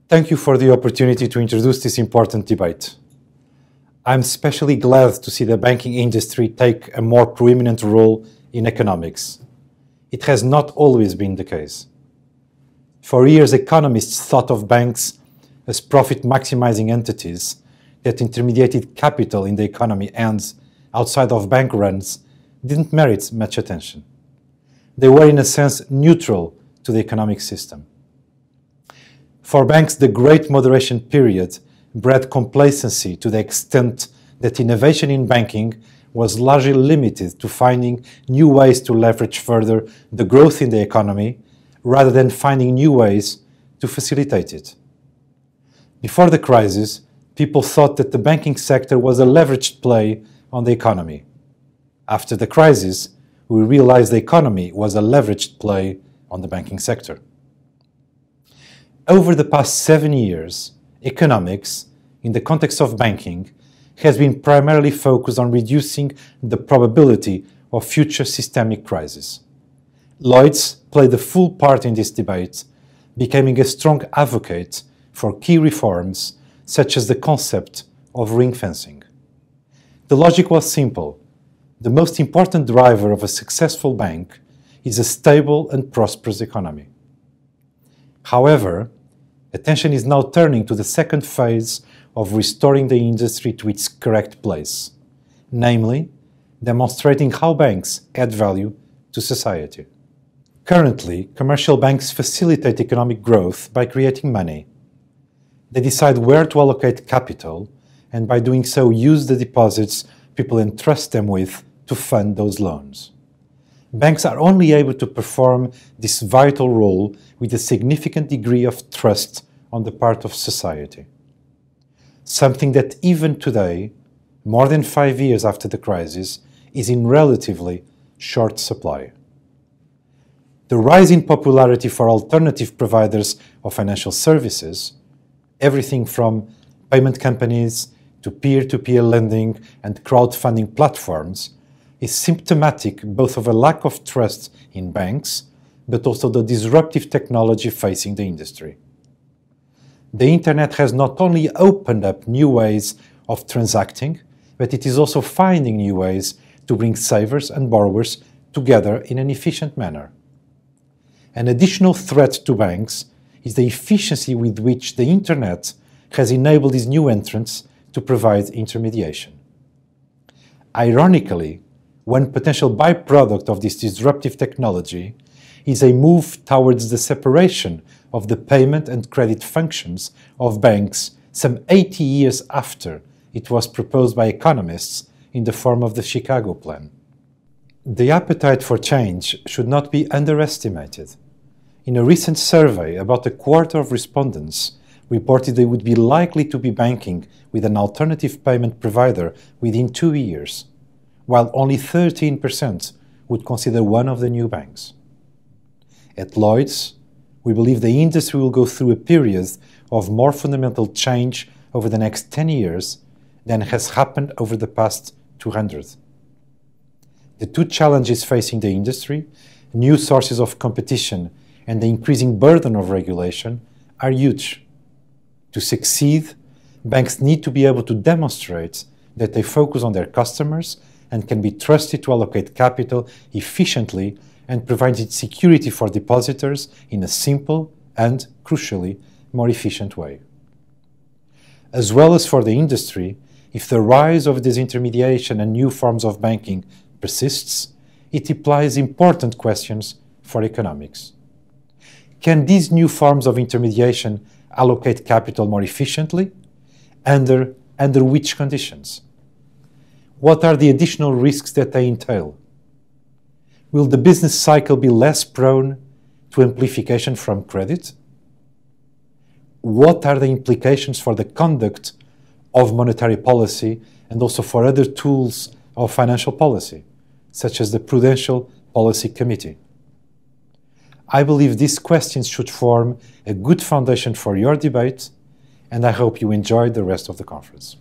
Thank you for the opportunity to introduce this important debate. I'm especially glad to see the banking industry take a more preeminent role in economics. It has not always been the case. For years, economists thought of banks as profit-maximizing entities that intermediated capital in the economy and, outside of bank runs, didn't merit much attention. They were, in a sense, neutral to the economic system. For banks, the Great Moderation period bred complacency to the extent that innovation in banking was largely limited to finding new ways to leverage further the growth in the economy rather than finding new ways to facilitate it. Before the crisis, people thought that the banking sector was a leveraged play on the economy. After the crisis, we realized the economy was a leveraged play on the banking sector. Over the past 7 years, economics, in the context of banking, has been primarily focused on reducing the probability of future systemic crises. Lloyds played a full part in this debate, becoming a strong advocate for key reforms such as the concept of ring fencing. The logic was simple. The most important driver of a successful bank is a stable and prosperous economy. However, attention is now turning to the second phase of restoring the industry to its correct place, namely, demonstrating how banks add value to society. Currently, commercial banks facilitate economic growth by creating money. They decide where to allocate capital, and by doing so use the deposits people entrust them with to fund those loans. Banks are only able to perform this vital role with a significant degree of trust on the part of society. Something that even today, more than 5 years after the crisis, is in relatively short supply. The rise in popularity for alternative providers of financial services, everything from payment companies to peer-to-peer lending and crowdfunding platforms, is symptomatic both of a lack of trust in banks, but also the disruptive technology facing the industry. The internet has not only opened up new ways of transacting, but it is also finding new ways to bring savers and borrowers together in an efficient manner. An additional threat to banks is the efficiency with which the internet has enabled these new entrants to provide intermediation. Ironically, one potential byproduct of this disruptive technology is a move towards the separation of the payment and credit functions of banks some 80 years after it was proposed by economists in the form of the Chicago Plan. The appetite for change should not be underestimated. In a recent survey, about a quarter of respondents reported they would be likely to be banking with an alternative payment provider within 2 years, while only 13% would consider one of the new banks. At Lloyds, we believe the industry will go through a period of more fundamental change over the next 10 years than has happened over the past 200. The two challenges facing the industry, new sources of competition and the increasing burden of regulation, are huge. To succeed, banks need to be able to demonstrate that they focus on their customers and can be trusted to allocate capital efficiently and provide security for depositors in a simple and, crucially, more efficient way. As well as for the industry, if the rise of disintermediation and new forms of banking persists, it implies important questions for economics. Can these new forms of intermediation allocate capital more efficiently? Under which conditions? What are the additional risks that they entail? Will the business cycle be less prone to amplification from credit? What are the implications for the conduct of monetary policy and also for other tools of financial policy, such as the Prudential Policy Committee? I believe these questions should form a good foundation for your debate, and I hope you enjoy the rest of the conference.